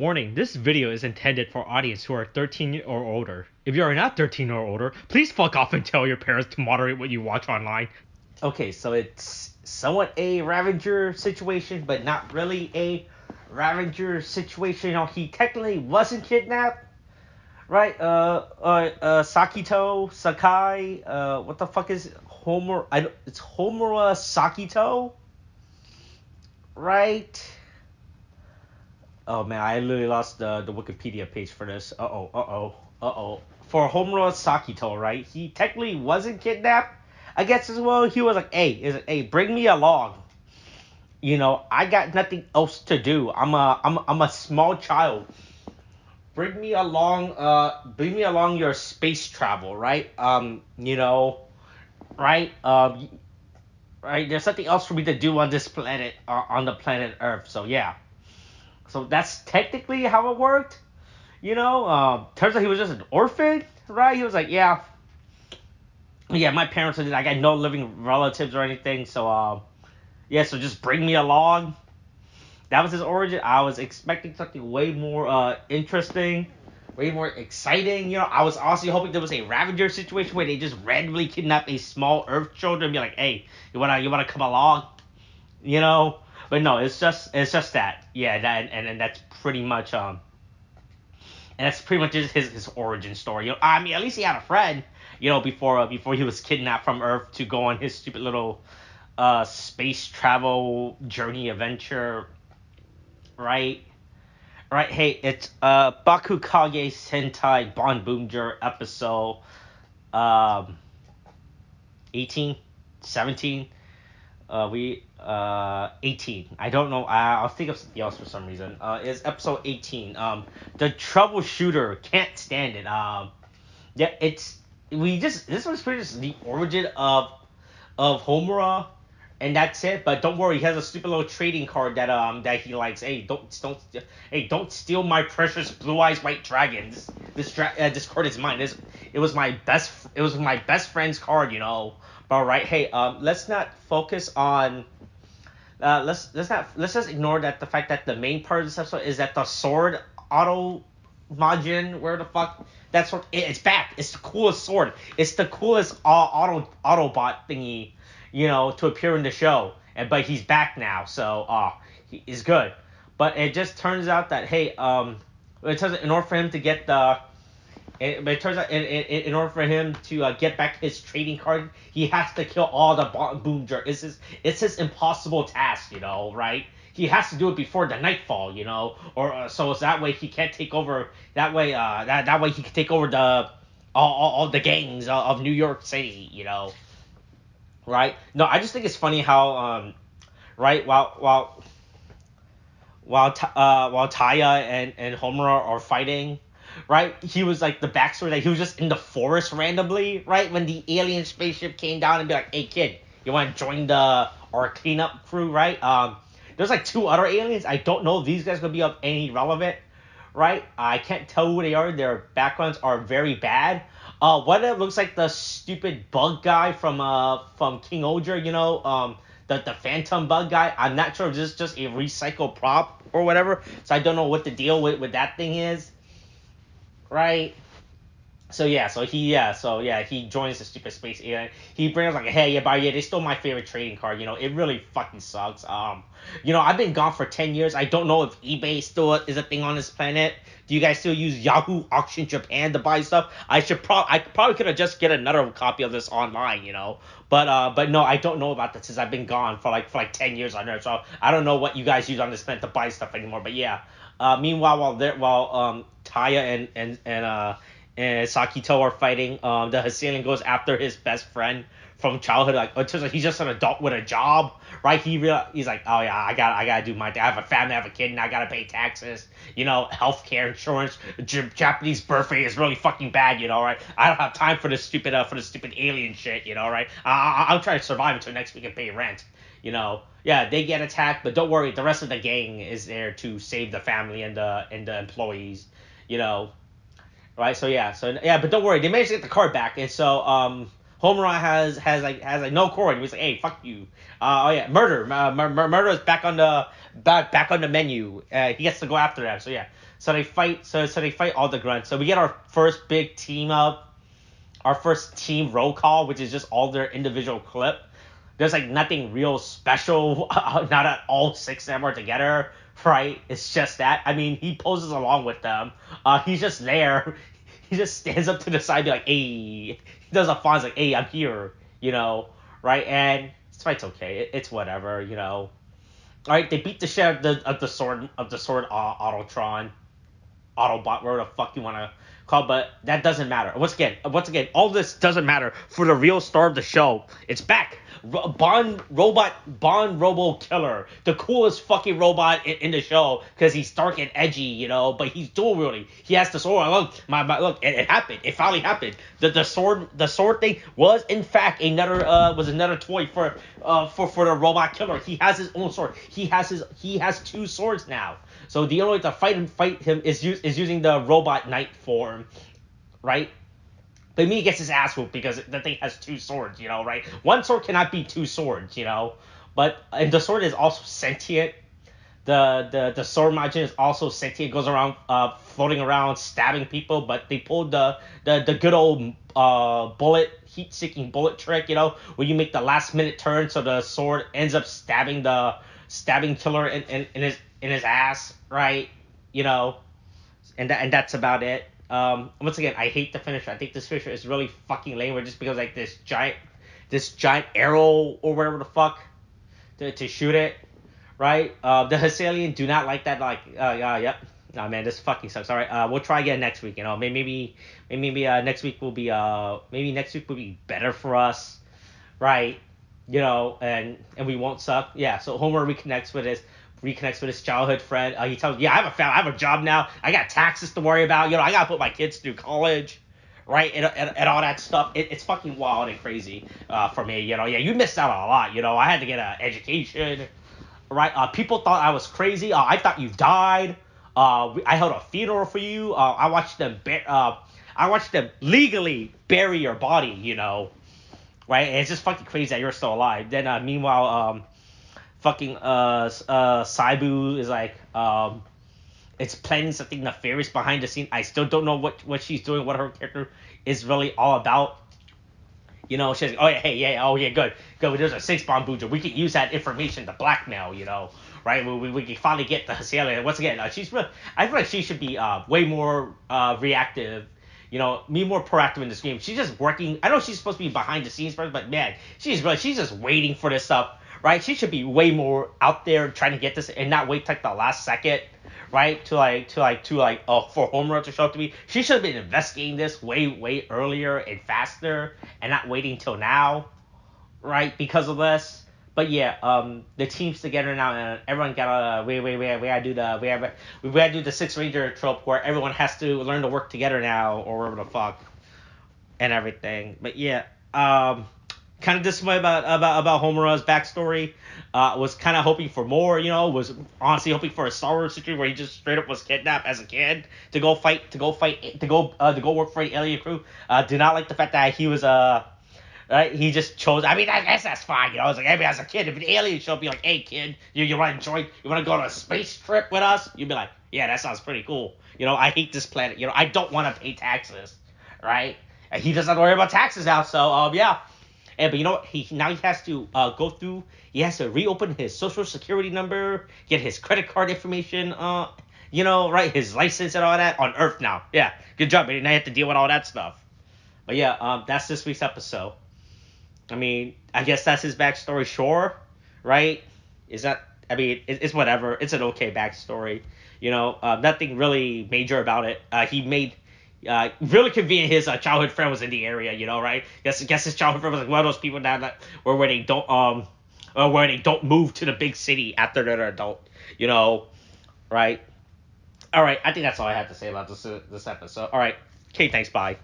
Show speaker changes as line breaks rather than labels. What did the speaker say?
Warning, this video is intended for audience who are 13 or older. If you are not 13 or older, please fuck off and tell your parents to moderate what you watch online.
Okay, so it's somewhat a Ravager situation, but not really a Ravager situation. You know, he technically wasn't kidnapped, right? Sakito, Sakai, what the fuck is Homer? It's Homura Sakito, right? Oh man, I literally lost the Wikipedia page for this. For Homura Sakito, right? He technically wasn't kidnapped. I guess as well. He was like, hey, bring me along. You know, I got nothing else to do. I'm a small child. Bring me along your space travel, right? Right? Right. There's something else for me to do on this planet, on the planet Earth. So yeah. So that's technically how it worked. Turns out he was just an orphan, right? He was like, yeah, my parents are. I got no living relatives or anything, so yeah, so just bring me along. That was his origin. I was expecting something way more interesting, way more exciting. I was honestly hoping there was a Ravager situation where they just randomly kidnap a small Earth children and be like, hey, you wanna come along, you know? But no, it's just that, yeah, and that's pretty much and that's pretty much his origin story. I mean, at least he had a friend, before he was kidnapped from Earth to go on his stupid little space travel journey adventure, right? Right. Hey, it's Bakuage Sentai Boonboomger episode um 18, 17. We 18. I don't know. I'll think of something else for some reason. It's episode 18. The Troubleshooter Can't Stand It. Yeah, it's we just this was pretty just the origin of Homura, and that's it. But don't worry, he has a stupid little trading card that he likes. Don't steal my precious blue eyes white dragons. This card is mine. It was my best friend's card. But right, hey, let's not focus on. Let's just ignore that the fact that the main part of this episode is that the sword auto Majin, where the fuck that sword, it's back. It's the coolest sword. It's the coolest Autobot thingy, to appear in the show. But he's back now, so he is good. But it just turns out that it turns out in order for him to get but it turns out in order for him to get back his trading card, he has to kill all the Boomger. It's his impossible task, right? He has to do it before the nightfall, or so it's that way he can't take over. That way he can take over all the gangs of New York City, right? No, I just think it's funny how right while Taya and Homer are fighting, right? He was like the backstory that he was just in the forest randomly, right? When the alien spaceship came down and be like, "Hey kid, you want to join our cleanup crew?" Right? There's like two other aliens. I don't know if these guys gonna be of any relevant, right? I can't tell who they are. Their backgrounds are very bad. One of them looks like the stupid bug guy from King Oger, the phantom bug guy. I'm not sure if this is just a recycled prop or whatever. So I don't know what the deal with that thing is, right? He joins the stupid space alien. He brings like, hey, yeah, but yeah, they stole my favorite trading card. It really fucking sucks. I've been gone for 10 years. I don't know if eBay still is a thing on this planet. Do you guys still use Yahoo Auction Japan to buy stuff? I probably could have just get another copy of this online, But no, I don't know about that since I've been gone for 10 years on Earth. So I don't know what you guys use on this planet to buy stuff anymore. But yeah. Meanwhile, while Taya and Sakito are fighting, the Hussein goes after his best friend from childhood. Like, it turns out he's just an adult with a job, right? He's like, oh yeah, I gotta do my thing. I have a family, I have a kid, and I gotta pay taxes. Healthcare, insurance. Japanese birthday is really fucking bad, right? I don't have time for this stupid alien shit, right? I'll try to survive until next week and pay rent. Yeah, they get attacked, but don't worry, the rest of the gang is there to save the family and the employees, right? So yeah, but don't worry, they managed to get the card back, and so Homura has no cord. He's like, hey, fuck you. Oh yeah, murder is back on the menu. He gets to go after that. So yeah, So they fight. So they fight all the grunts. So we get our first big team up, our first team roll call, which is just all their individual clip. There's like nothing real special. Not that all 6 of them are together, right? It's just that. I mean, he poses along with them. He's just there. He just stands up to the side, be like, "Hey." He does a fawn's like, "Hey, I'm here," right? And this fight's okay. It's whatever, All right, they beat the shit out of the sword Autotron. Autobot, whatever the fuck you want to call it, but that doesn't matter. Once again, all this doesn't matter for the real star of the show. It's back. Bond Robo Killer, the coolest fucking robot in the show because he's dark and edgy, but he's dual wielding. He has the sword. Look, look, it happened. It finally happened. The sword thing was in fact another toy for the robot killer. He has his own sword. He has 2 swords now. So the only way to fight him is using the robot knight form, right? But me gets his ass whooped because the thing has 2 swords, right? One sword cannot be 2 swords, But and the sword is also sentient. The sword Majin is also sentient. It goes around floating around stabbing people. But they pulled the good old heat-seeking bullet trick, where you make the last minute turn so the sword ends up stabbing the killer in his ass, right? And that's about it. Once again, I hate the finisher. I think this finisher is really fucking lame. Just because like this giant arrow or whatever the fuck to shoot it, right? The Hessalian do not like that. Like, yep. Nah, man, this fucking sucks. All right, we'll try again next week. Maybe next week will be better for us, right? And we won't suck. Yeah. So Homer reconnects with his childhood friend. He tells, "Yeah, I have a job now. I got taxes to worry about. I gotta put my kids through college, right? And all that stuff. It's fucking wild and crazy for me. Yeah, you missed out on a lot. I had to get an education, right? People thought I was crazy. I thought you died. I held a funeral for you. I watched them legally bury your body. Right? And it's just fucking crazy that you're still alive. Then meanwhile, fucking Saibu is like it's planning something nefarious behind the scene. I still don't know what she's doing, what her character is really all about. She's like, oh yeah, hey, yeah, oh yeah, good. There's a 6 Boonboomger. We can use that information to blackmail, right? We can finally get the Hessalian. Once again, I feel like she should be way more reactive. Me more proactive in this game. She's just working. I know she's supposed to be behind the scenes person, but man, she's just waiting for this stuff, right? She should be way more out there trying to get this and not wait till like the last second, right? For Homer to show up to me. She should have been investigating this way earlier and faster and not waiting till now, right? Because of this. But yeah, the team's together now, and everyone gotta we gotta do the 6 Ranger trope where everyone has to learn to work together now, or whatever the fuck, and everything. But yeah, kind of disappointed about Homura's backstory. Was kind of hoping for more. Was honestly hoping for a Star Wars situation where he just straight up was kidnapped as a kid to go work for the alien crew. Did not like the fact that he was right? He just chose. I mean, I guess that's fine. I was like, I mean, as a kid, if an alien showed up, be like, hey, kid, you want to join? You want to go on a space trip with us? You'd be like, yeah, that sounds pretty cool. I hate this planet. I don't want to pay taxes, right? And he doesn't worry about taxes now, so yeah. But you know what? He has to go through. He has to reopen his social security number, get his credit card information. Right? His license and all that on Earth now. Yeah, good job, man. Now you have to deal with all that stuff. But yeah, that's this week's episode. I mean, I guess that's his backstory, sure, right? It's whatever. It's an okay backstory. Nothing really major about it. He made really convenient. His childhood friend was in the area, right? Guess his childhood friend was like one of those people now that where they don't move to the big city after they're an adult, right? All right, I think that's all I have to say about this episode. All right, okay, thanks, bye.